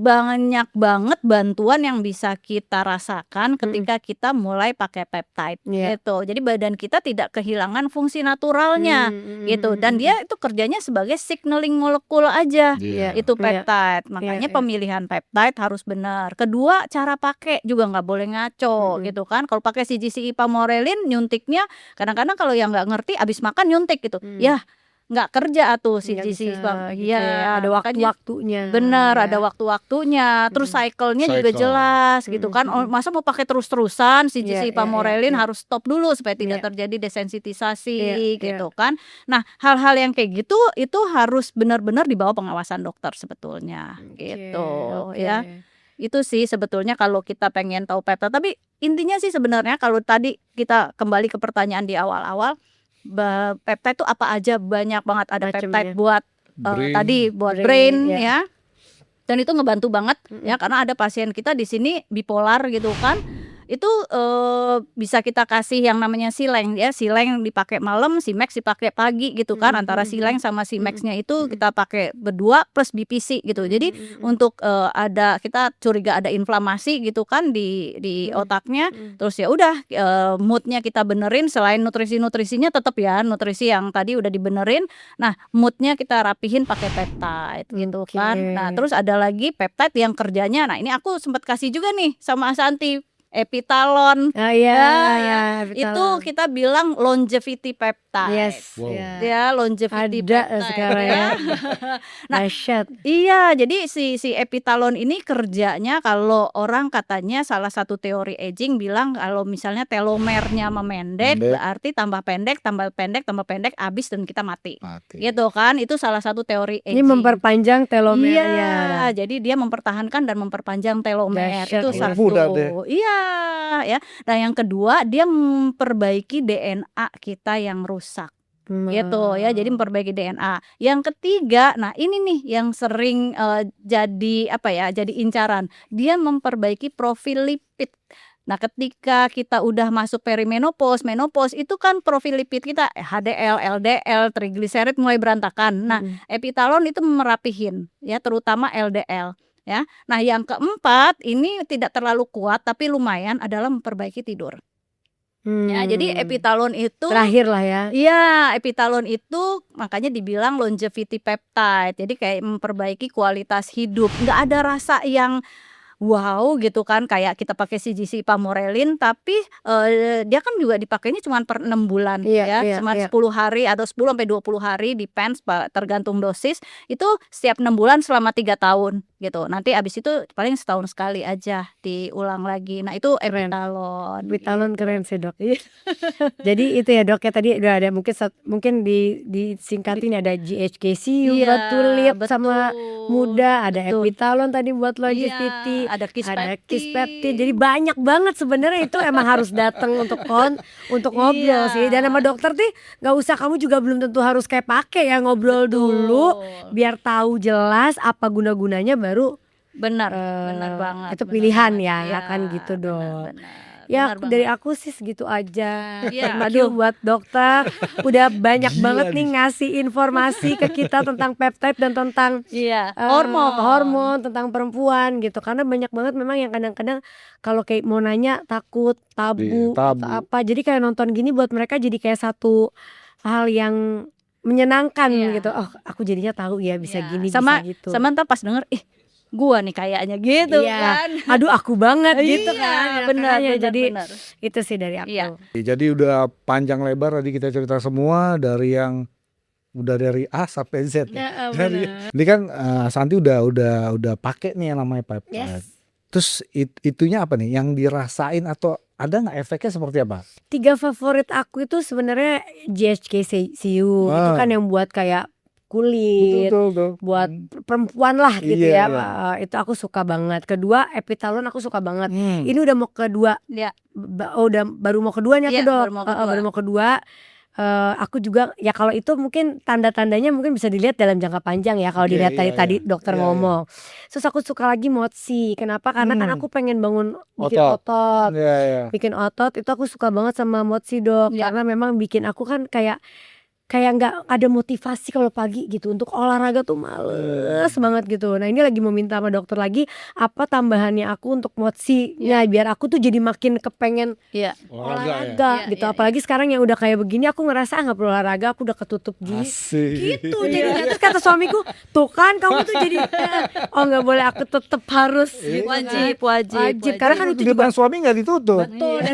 banyak banget bantuan yang bisa kita rasakan ketika kita mulai pakai peptide gitu. Jadi badan kita tidak kehilangan fungsi naturalnya gitu. Dan dia itu kerjanya sebagai signaling molekul aja. Itu peptide. Makanya pemilihan peptide harus benar. Kedua, cara pakai juga nggak boleh ngaco gitu kan. Kalau pakai CGC Ipamorelin nyuntik nyuntiknya kadang-kadang kalau yang nggak ngerti abis makan nyuntik gitu. Ya nggak kerja tuh si Nggak gizi bisa gitu ya, ya, ada makanya waktu-waktunya bener ya. ada waktu-waktunya, terus cycle-nya juga Cycle. jelas gitu kan. Masa mau pakai terus-terusan si Iya, gizi iya, pamorelin iya. harus stop dulu supaya tidak Iya. terjadi desensitisasi Iya, gitu kan. Nah, hal-hal yang kayak gitu itu harus benar-benar di bawah pengawasan dokter sebetulnya gitu Oke. ya. Itu sih sebetulnya kalau kita pengen tahu peptide, tapi intinya sih sebenarnya kalau tadi kita kembali ke pertanyaan di awal-awal, peptide itu apa aja, banyak banget. Ada Macemnya. peptide buat Brain. tadi buat Brain, brain ya. ya. Dan itu ngebantu banget ya, karena ada pasien kita di sini bipolar gitu kan. Itu bisa kita kasih yang namanya Sileng ya. Sileng dipakai malam, Simex dipakai pagi gitu kan. Antara Sileng sama Simex-nya itu kita pakai berdua plus BPC gitu. Jadi untuk ada kita curiga ada inflamasi gitu kan di otaknya. Terus ya udah moodnya kita benerin, selain nutrisinya tetap ya, nutrisi yang tadi udah dibenerin. Nah, moodnya kita rapihin pakai peptide gitu kan. Nah, terus ada lagi peptide yang kerjanya, nah ini aku sempat kasih juga nih sama Asanti, Epitalon. Oh iya, ya. Itu kita bilang longevity peptide. Yes. Wow. Ya, longevity Ada peptide sekarang ya. Nah, Dahsyat. iya, jadi si Epitalon ini kerjanya kalau orang katanya salah satu teori aging bilang kalau misalnya telomernya memendek, berarti tambah pendek habis dan kita mati. Gitu kan? Itu salah satu teori aging. Ini memperpanjang telomernya. Iya, jadi dia mempertahankan dan memperpanjang telomer. Dahsyat Itu ya. satu. Mudah deh. Iya, ya. Nah, yang kedua dia memperbaiki DNA kita yang rusak. Gitu ya, jadi memperbaiki DNA. Yang ketiga, nah ini nih yang sering jadi jadi incaran. Dia memperbaiki profil lipid. Nah, ketika kita udah masuk perimenopause, menopause, itu kan profil lipid kita HDL, LDL, trigliserid mulai berantakan. Nah, Epitalon itu merapihin ya, terutama LDL ya. Nah, yang keempat ini tidak terlalu kuat tapi lumayan adalah memperbaiki tidur. Ya, jadi Epitalon itu terakhir lah ya. Iya, Epitalon itu makanya dibilang longevity peptide. Jadi kayak memperbaiki kualitas hidup. Nggak ada rasa yang wow gitu kan, kayak kita pakai si gizi pamorelin, tapi dia kan juga dipakainya cuma per 6 bulan cuma 10 hari atau 10 sampai 20 hari depends tergantung dosis. Itu setiap 6 bulan selama 3 tahun gitu. Nanti abis itu paling setahun sekali aja diulang lagi. Nah, itu Epitalon. Epitalon keren sih, Dok. Jadi itu ya, Dok, ya tadi udah ada mungkin disingkatin ada GHKCU buat kulit sama muda, ada Epitalon tadi buat longevity. Ada kispeptid. Jadi banyak banget sebenarnya, itu emang harus datang untuk ngobrol sih. Dan sama dokter tuh nggak usah, kamu juga belum tentu harus kayak pakai ya, ngobrol dulu biar tahu jelas apa guna-gunanya, baru benar banget. Itu pilihan ya kan gitu, Dok. Ya dari aku sih segitu aja. Aduh, buat dokter udah banyak banget nih ngasih informasi ke kita tentang peptide dan tentang hormon, tentang perempuan gitu. Karena banyak banget memang yang kadang-kadang kalau kayak mau nanya takut, tabu atau apa. Jadi kayak nonton gini buat mereka jadi kayak satu hal yang menyenangkan gitu. Oh, aku jadinya tahu ya bisa gini, bisa gitu. Sama ntar pas denger gua nih kayaknya gitu kan. Aduh, aku banget gitu kan. Benar. Jadi itu sih dari aku. Jadi udah panjang lebar tadi kita cerita semua, dari yang udah dari A sampai Z. Ini kan Santi udah pakai nih yang namanya peptide. Terus itunya apa nih yang dirasain, atau ada nggak efeknya seperti apa? 3 favorit aku itu sebenarnya GHKCU. Itu kan yang buat kayak kulit, betul. Buat perempuan lah gitu ya. Itu aku suka banget. Kedua, Epitalon aku suka banget. Ini udah mau kedua. Baru mau keduanya aku, Dok. Baru mau kedua. Aku juga ya, kalau itu mungkin tanda-tandanya mungkin bisa dilihat dalam jangka panjang ya, kalau dilihat tadi dokter ngomong. Terus aku suka lagi Motsi. Kenapa? Karena kan aku pengen bikin otot. Bikin otot itu aku suka banget sama Motsi, Dok. Karena memang bikin aku kan kayak nggak ada motivasi kalau pagi gitu untuk olahraga tuh, males banget gitu. Nah, ini lagi mau minta sama dokter lagi apa tambahannya aku untuk Motsi. Nah, biar aku tuh jadi makin kepengen olahraga gitu. Apalagi sekarang yang udah kayak begini, aku ngerasa nggak perlu olahraga, aku udah ketutup gitu. Jadi terus kata suamiku, tuh kan kamu tuh jadi nggak boleh, aku tetap harus wajib. Karena kan itu juga suami nggak ditutup. Betul.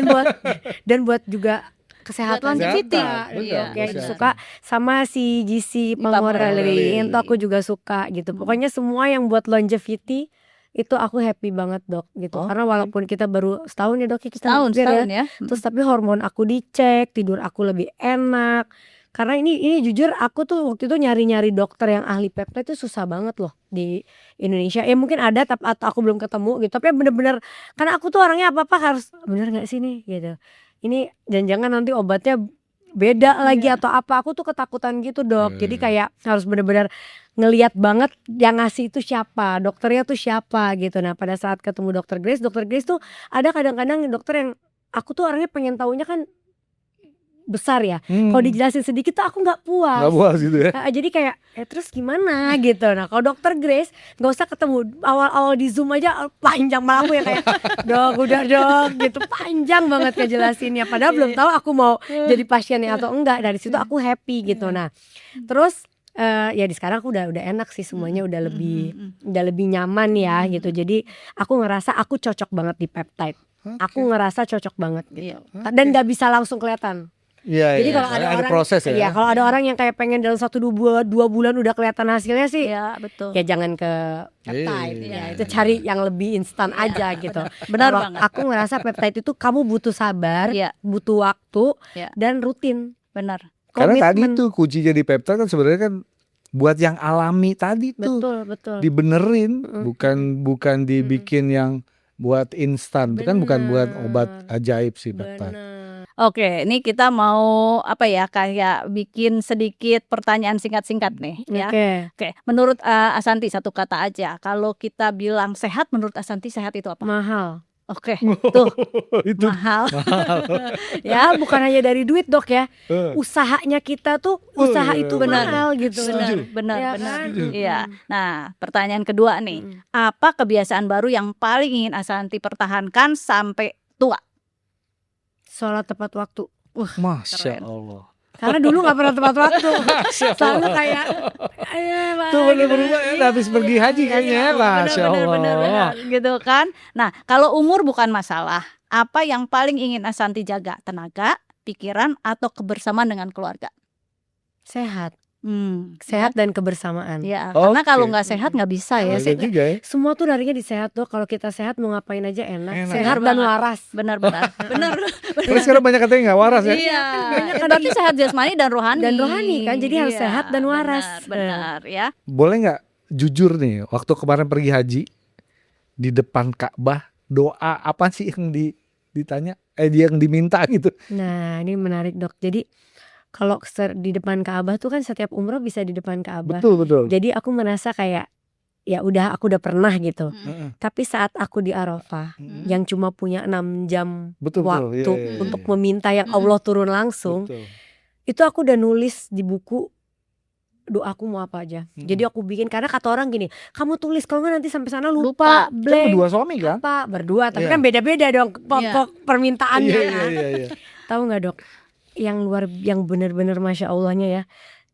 Dan buat juga kesehatan Kesehatan. kita. Iya. Kayak kesehatan. suka sama si GC Pamorelli itu aku juga suka gitu. Pokoknya semua yang buat longevity itu aku happy banget dok gitu. Oh. Karena walaupun kita baru setahun ya dok, kita Setahun hampir ya. Terus tapi hormon aku dicek, tidur aku lebih enak. Karena ini jujur aku tuh waktu itu nyari-nyari dokter yang ahli peptide itu susah banget loh di Indonesia. Ya mungkin ada tapi atau aku belum ketemu gitu. Tapi bener-bener karena aku tuh orangnya apa-apa harus bener nggak sih nih gitu. Ini jangan-jangan nanti obatnya beda lagi atau apa. Aku tuh ketakutan gitu dok. Jadi kayak harus bener-bener ngelihat banget yang ngasih itu siapa, dokternya tuh siapa gitu. Nah pada saat ketemu dokter Grace tuh ada kadang-kadang dokter yang aku tuh orangnya pengen taunya kan besar ya. Kalau dijelasin sedikit tuh aku nggak puas. Nggak puas gitu ya. Jadi kayak terus gimana gitu. Nah kalau dokter Grace nggak usah ketemu awal-awal di Zoom aja panjang malah aku yang kayak dok udah dok gitu panjang banget ngejelasinnya. Padahal belum tahu aku mau jadi pasiennya atau enggak. Dari situ aku happy gitu. Nah terus ya di sekarang aku udah enak sih semuanya udah lebih nyaman ya gitu. Jadi aku ngerasa aku cocok banget di peptide. Aku ngerasa cocok banget gitu. Dan nggak bisa langsung kelihatan. Iya. Jadi kalau ada orang proses ya. Iya, kalau ada orang yang kayak pengen dalam 1-2 bulan udah kelihatan hasilnya sih. Iya, betul. Ya jangan ke peptide ya. Itu cari yang lebih instan aja gitu. Benar Kalau banget. aku ngerasa peptide itu kamu butuh sabar, Iya. butuh waktu Iya. dan rutin. Benar. Karena tadi Komitmen. tuh kuncinya di peptide kan sebenarnya kan buat yang alami tadi tuh. Betul. Dibenerin, bukan dibikin yang buat instan. Itu kan bukan buat obat ajaib sih peptide. Benar. Oke, ini kita mau apa ya kayak bikin sedikit pertanyaan singkat-singkat nih ya. Oke, menurut Asanti satu kata aja. Kalau kita bilang sehat, menurut Asanti sehat itu apa? Mahal. Oke, tuh Itu mahal. Ya, bukan hanya dari duit, Dok ya. Usahanya kita tuh usaha itu benar. mahal gitu. Benar. Ya kan? Iya. Nah, pertanyaan kedua nih. Apa kebiasaan baru yang paling ingin Asanti pertahankan sampai tua? Sholat tepat waktu. Masya Keren. Allah. Karena dulu gak pernah tepat waktu. Selalu kayak Tuh bener berubah ya habis pergi haji kayaknya ya. Masya Allah. Benar, gitu kan. Nah, kalau umur bukan masalah, apa yang paling ingin Asanti jaga? Tenaga, pikiran, atau kebersamaan dengan keluarga? Sehat. Sehat dan kebersamaan. Ya, karena Oke. kalau nggak sehat nggak bisa ya. Iya juga ya. Semua tuh larinya di sehat Dok. Kalau kita sehat mau ngapain aja enak. Enak. Sehat Benar dan banget. waras. Benar. Terus sekarang banyak katanya nggak waras ya. Iya. banyak kan Berarti sehat jasmani dan rohani. Dan rohani kan, jadi harus Iya, sehat dan waras. Benar ya. Boleh nggak jujur nih, waktu kemarin pergi haji di depan Ka'bah doa apa sih yang ditanya? Yang diminta gitu. Nah ini menarik Dok. Jadi kalau di depan Ka'bah tuh kan setiap umroh bisa di depan Ka'bah. Betul. Jadi aku merasa kayak ya udah aku udah pernah gitu. Mm-mm. Tapi saat aku di Arafah yang cuma punya 6 jam Betul. waktu Iya. untuk meminta yang Allah turun langsung, Betul. itu aku udah nulis di buku doaku mau apa aja. Jadi aku bikin karena kata orang gini, kamu tulis kalau nggak nanti sampai sana lupa, Kan blank. berdua suami kan? Apa berdua tapi Iya. kan beda-beda dong pokok permintaannya kan. Iya. Tahu nggak Dok? Yang benar-benar masya Allahnya ya,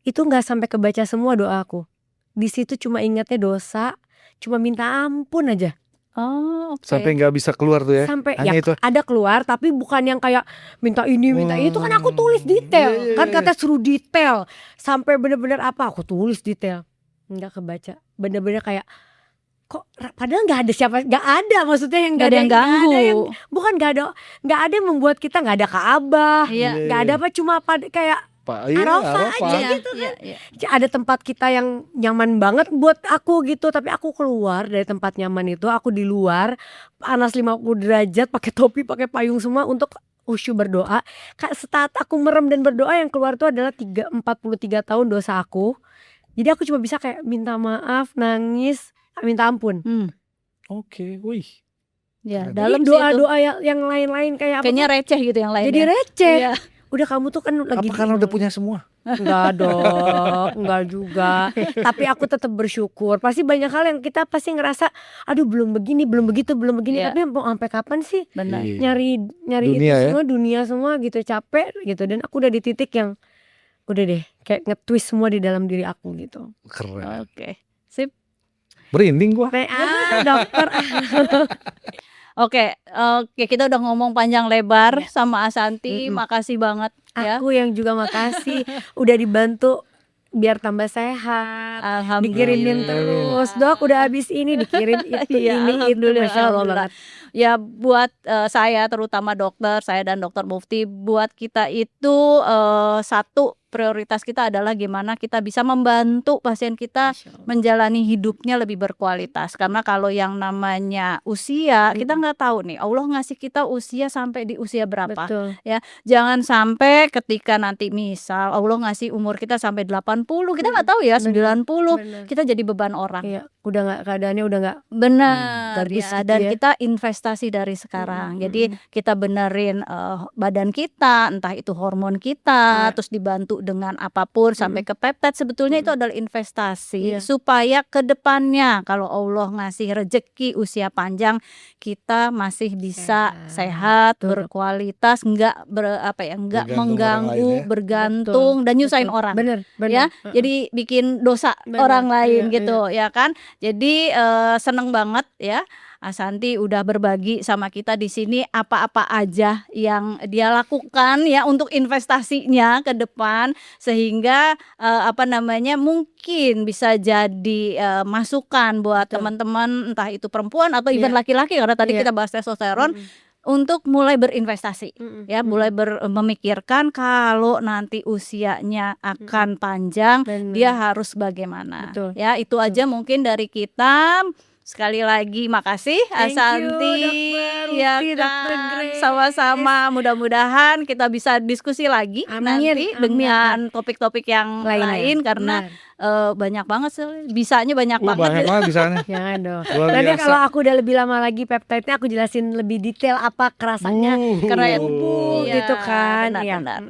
itu nggak sampai kebaca semua doaku. Di situ cuma ingatnya dosa, cuma minta ampun aja. Oh, oke. Sampai nggak bisa keluar tuh ya. Sampai Hanya ya itu. ada keluar tapi bukan yang kayak minta ini minta itu kan aku tulis detail. Iya. Kan kata suruh detail. Sampai bener-bener apa aku tulis detail. Nggak kebaca. Bener-bener kayak kok padahal nggak ada siapa, nggak ada maksudnya yang Nggak ada yang ganggu. nggak ada yang, bukan nggak ada yang membuat kita nggak ada Ka'bah, Iya. nggak ada apa cuma kayak Arafah aja gitu kan. Iya. Ada tempat kita yang nyaman banget buat aku gitu, tapi aku keluar dari tempat nyaman itu, aku di luar panas 50 derajat pakai topi pakai payung semua untuk khusyuk berdoa. Saat aku merem dan berdoa yang keluar itu adalah 43 tahun dosa aku. Jadi aku cuma bisa kayak minta maaf, nangis, minta ampun. Oke, wih. Ya, Jadi dalam doa-doa yang lain-lain kayak apa? kayaknya receh gitu yang lainnya. Jadi receh. Iya. Udah kamu tuh kan lagi Apa karena udah punya semua? Enggak dong, enggak juga. Tapi aku tetap bersyukur. Pasti banyak hal yang kita pasti ngerasa, aduh belum begini, belum begitu, belum begini. Iya. Tapi mau sampai kapan sih Benar. Iya. nyari Dunia itu ya? semua, dunia semua gitu, capek gitu. Dan aku udah di titik yang udah deh kayak nge-twist semua di dalam diri aku gitu. Keren. Oke. Sip. Merinding gua. Dokter. Oke, kita udah ngomong panjang lebar sama Asanti. Mm-mm. Makasih banget ya. Aku yang juga makasih udah dibantu biar tambah sehat. Dikirimin terus, Dok udah habis ini dikirim itu Iya, ini itu, alhamdulillah, Masya Allah alhamdulillah. banget. Ya buat saya terutama dokter, saya dan Dokter Mufti, buat kita itu satu prioritas kita adalah gimana kita bisa membantu pasien kita Masya Allah. menjalani hidupnya lebih berkualitas. Karena kalau yang namanya usia, kita nggak tahu nih Allah ngasih kita usia sampai di usia berapa. Betul. Ya, jangan sampai ketika nanti misal Allah ngasih umur kita sampai 80, kita nggak tahu ya, 90, Bener. kita jadi beban orang. Iya, udah nggak keadaannya udah nggak Benar bagus ya, gitu dan ya. kita investasi dari sekarang. Jadi kita benerin badan kita, entah itu hormon kita, Iya. terus dibantu dengan apapun sampai ke peptide. Sebetulnya itu adalah investasi Iya. supaya ke depannya kalau Allah ngasih rejeki usia panjang, kita masih bisa sehat, Betul. berkualitas, nggak nggak Bergantung orang mengganggu, lain ya. bergantung dan nyusahin Betul. orang. Bener. Ya, jadi bikin dosa Bener, orang lain iya, gitu ya kan. Jadi seneng banget ya Asanti udah berbagi sama kita di sini apa-apa aja yang dia lakukan ya untuk investasinya ke depan, sehingga mungkin bisa jadi masukan buat Betul. teman-teman, entah itu perempuan atau even Iya. laki-laki, karena tadi Iya. kita bahas testosteron, untuk mulai berinvestasi. Ya, mulai memikirkan kalau nanti usianya akan panjang, Bener. dia harus bagaimana. Betul. Ya, itu aja mungkin dari kita. Sekali lagi makasih Thank you, Asanti Dokter ya Mufti, Dokter kan. Grace. Sama-sama, mudah-mudahan kita bisa diskusi lagi Amin, nanti amin. dengan topik-topik yang lain karena banyak banget sih, bisanya banyak banget. Banyak banget di sana. Jangan dong. Luar Nanti biasa. kalau aku udah lebih lama lagi peptide-nya aku jelasin lebih detail apa kerasanya Keren. tubuh Iya, gitu kan. benar, Iya. benar.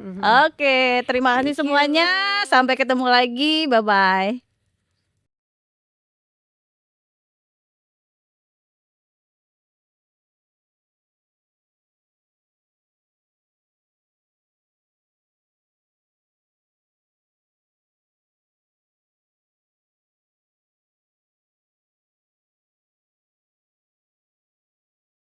Oke, terima kasih semuanya. Sampai ketemu lagi. Bye-bye.